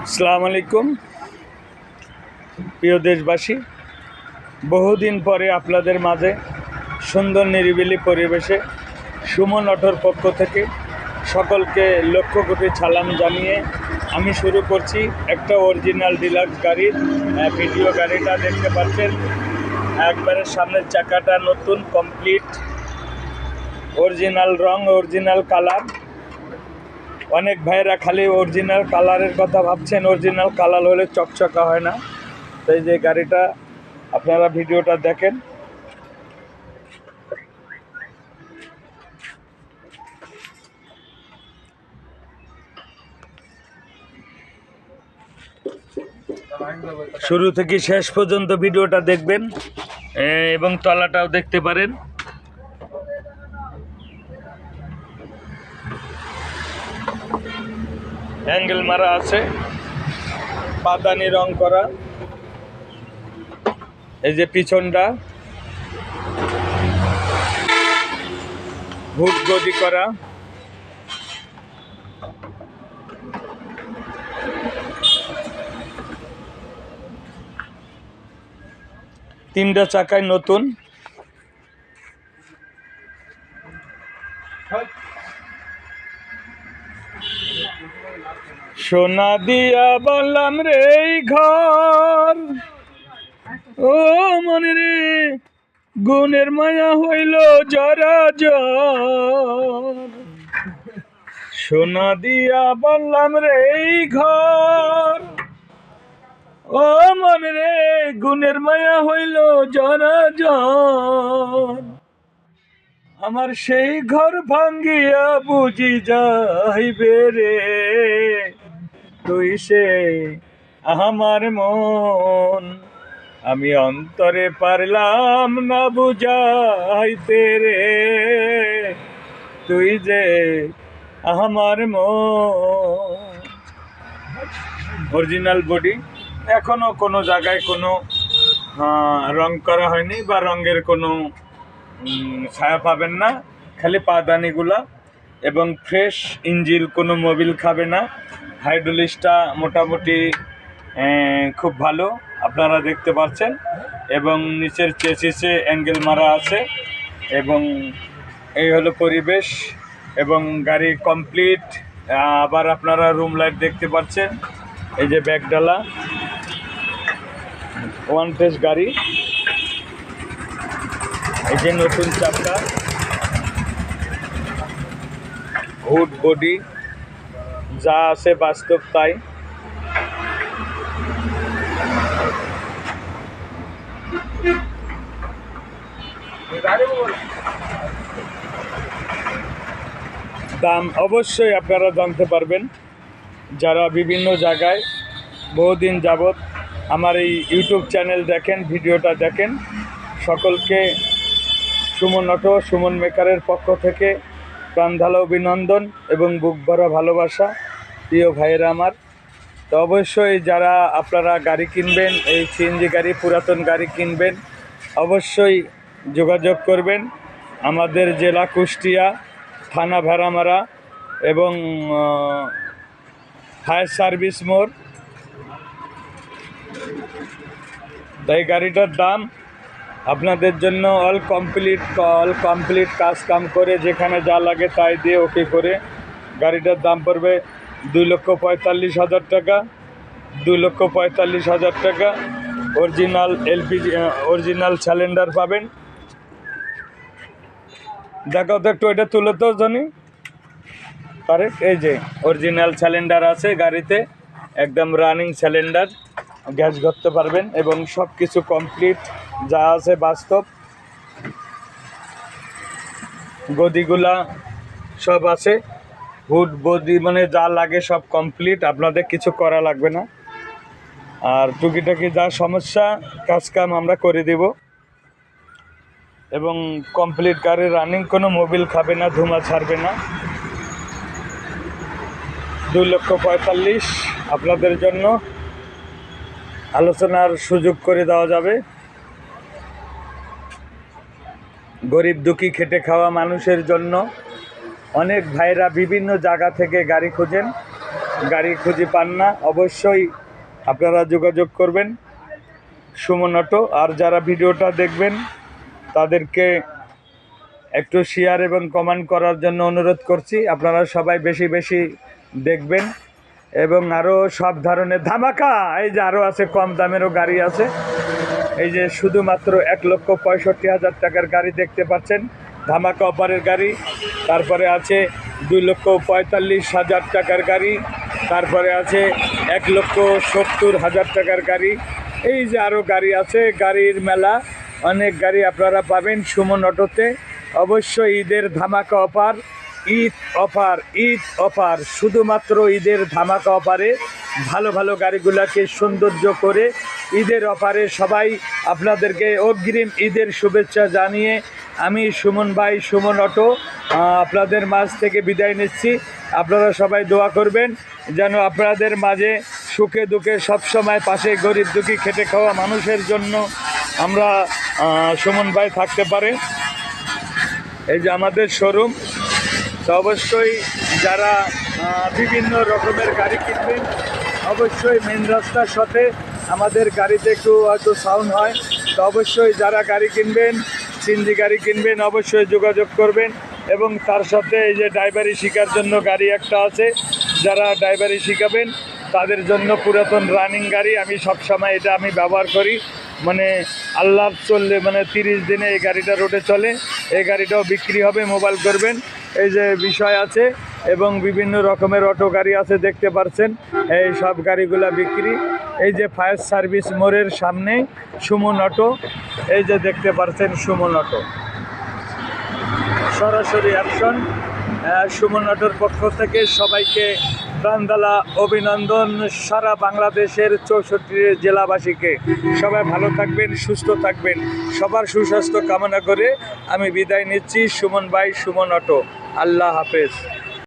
আসসালামু আলাইকুম প্রিয় দেশবাসী, বহুদিন পরে আপনাদের মাঝে সুন্দর নিরিবিলি পরিবেশে সুমন অটোর পক্ষ থেকে সকলকে লক্ষ কোটি সালাম জানিয়ে আমি শুরু করছি একটা অরিজিনাল ডিলাক্স গাড়ির ভিডিও। গাড়িটা দেখতে পাচ্ছেন, একবারে সামনের চাকাটা নতুন কমপ্লিট, অরিজিনাল রং, অরিজিনাল কালার। অনেক ভাইরা খালি অরিজিনাল কালারের কথা ভাবছেন, অরিজিনাল কালার হলে চকচকা হয় না। তাই যে গাড়িটা আপনারা ভিডিওটা দেখেন। শুরু থেকে শেষ পর্যন্ত ভিডিওটা দেখবেন এবং তলাটাও দেখতে পারেন। অ্যাঙ্গেল মারা আছে, পাদানি রং করা। এই যে পিছনটা হুড গদি করা। তিনটা চাকায় নতুন। সোনা দিয়া বললাম রে এই ঘর, ও মনে রে গুণের মায়া হইল জরা জর। সোনা দিয়া বললাম রে এই ঘর, ও মনে রে গুণের মায়া হইল জরা জর। আমার সেই ঘর ভাঙ্গিয়া বুঝি যাইবে রে, তুই সে আমার মন। আমি অন্তরে পারলাম না বুঝাইতে রে, তুই যে আমার মন। অরিজিনাল বডি, এখনো কোনো জায়গায় কোনো রং করা হয়নি বা রঙের কোনো ছায়া পাবেন না, খালি পাদানিগুলা এবং ফ্রেশ ইঞ্জিল, কোনো মোবিল খাবে না। হাইড্রোলিক্সটা মোটামুটি খুব ভালো, আপনারা দেখতে পাচ্ছেন। এবং নিচের চেসিসে অ্যাঙ্গেল মারা আছে। এবং এই হলো পরিবেশ এবং গাড়ি কমপ্লিট। আবার আপনারা রুম লাইট দেখতে পাচ্ছেন। এই যে ব্যাগডালা, ওয়ান ফেস গাড়ি। এই যে নতুন চাকা, হুড বডি, যা আছে বাস্তব তাই। দাম অবশ্যই আপনারা জানতে পারবেন যারা বিভিন্ন জায়গায় বহুদিন যাবৎ আমার এই ইউটিউব চ্যানেল দেখেন, ভিডিওটা দেখেন। সকলকে সুমন অটো, সুমন মেকারের পক্ষ থেকে প্রাণঢালা অভিনন্দন এবং বুক ভরা ভালোবাসা প্রিয় ভাইয়েরা আমার। তো অবশ্যই যারা আপনারা গাড়ি কিনবেন, এই সিএনজি গাড়ি, পুরাতন গাড়ি কিনবেন, অবশ্যই যোগাযোগ করবেন। আমাদের জেলা কুষ্টিয়া, থানা ভেড়ামারা এবং ফায়ার সার্ভিস মোড়। তাই গাড়িটার দাম আপনাদের জন্য অল কমপ্লিট কাজ কাম করে, যেখানে যা লাগে তাই দিয়ে ওকে করে গাড়িটার দাম পড়বে 2,45,000 টাকা। 2,45,000 টাকা। অরিজিনাল এলপিজি, অরিজিনাল সিলিন্ডার পাবেন। দেখো তো একটু এটা তুলে তো জানি পারে। এই যে অরিজিনাল সিলিন্ডার আছে গাড়িতে, একদম রানিং সিলিন্ডার, গ্যাস ধরতে পারবেন এবং সব কিছু কমপ্লিট যা আছে বাস্তব। গদিগুলা সব আছে, হুড বডি মানে যা লাগে সব কমপ্লিট, আপনাদের কিছু করা লাগবে না। আর টুকিটাকি যা সমস্যা কাজ কাম আমরা করে দিব এবং কমপ্লিট গাড়ি রানিং, কোনো মোবিল খাবে না, ধুমা ছাড়বে না। 2,45,000 আপনাদের জন্য আলোচনার সুযোগ করে দেওয়া যাবে। গরিব দুঃখী খেটে খাওয়া মানুষের জন্য। অনেক ভাইরা বিভিন্ন জায়গা থেকে গাড়ি খোঁজেন, গাড়ি খুঁজে পান না, অবশ্যই আপনারা যোগাযোগ করবেন সুমন অটো। আর যারা ভিডিওটা দেখবেন তাদেরকে একটু শেয়ার এবং কমেন্ট করার জন্য অনুরোধ করছি। আপনারা সবাই বেশি বেশি দেখবেন এবং আরও সব ধরনের ধামাকা, এই যে আরও আছে, কম দামেরও গাড়ি আছে। এই যে শুধুমাত্র 1,65,000 টাকার গাড়ি দেখতে পাচ্ছেন, ধামাকা অফারের গাড়ি। তারপরে আছে 2,45,000 টাকার গাড়ি। তারপরে আছে 1,70,000 টাকার গাড়ি। এই যে আরও গাড়ি আছে, গাড়ির মেলা, অনেক গাড়ি আপনারা পাবেন সুমন অটোতে। অবশ্যই ঈদের ধামাকা offer, Eid offer, Eid offer, শুধুমাত্র ঈদের ধামাকা অফারে ভালো ভালো গাড়িগুলোকে সৌন্দর্য করে ঈদের অফারে সবাই আপনাদেরকে অগ্রিম ঈদের শুভেচ্ছা জানিয়ে আমি সুমন ভাই, সুমন অটো আপনাদের মাঝ থেকে বিদায় নিচ্ছি। আপনারা সবাই দোয়া করবেন যেন আপনাদের মাঝে সুখে দুঃখে সবসময় পাশে গরিব দুঃখী খেটে খাওয়া মানুষের জন্য আমরা সুমন ভাই থাকতে পারে। এই যে আমাদের শোরুম, তো অবশ্যই যারা বিভিন্ন রকমের গাড়ি কিনবেন অবশ্যই মেন রাস্তার সাথে আমাদের গাড়িতে একটু হয়তো সাউন্ড হয়, তো অবশ্যই যারা গাড়ি কিনবেন, সিএনজি গাড়ি কিনবেন, অবশ্যই যোগাযোগ করবেন। এবং তার সাথে এই যে ড্রাইভারি শেখার জন্য গাড়ি একটা আছে, যারা ড্রাইভারি শেখাবেন তাদের জন্য পুরাতন রানিং গাড়ি, আমি সবসময় এটা আমি ব্যবহার করি, মানে আল্লাহ চললে মানে 30 দিনে এই গাড়িটা রোডে চলে, এই গাড়িটাও বিক্রি হবে, মোবাইল করবেন, এই যে বিষয় আছে। এবং বিভিন্ন রকমের অটো গাড়ি আছে দেখতে পাচ্ছেন, এই সব গাড়িগুলা বিক্রি। এই যে ফায়ার সার্ভিস মোড়ের সামনে সুমন অটো, এই যে দেখতে পাচ্ছেন সুমন অটো, সরাসরি অ্যাকশন। সুমন অটোর পক্ষ থেকে সবাইকে প্রাণদালা অভিনন্দন, সারা বাংলাদেশের 64 জেলাবাসীকে। সবাই ভালো থাকবেন, সুস্থ থাকবেন, সবার সুস্বাস্থ্য কামনা করে আমি বিদায় নিচ্ছি। সুমন ভাই, সুমন অটো, আল্লাহ হাফেজ।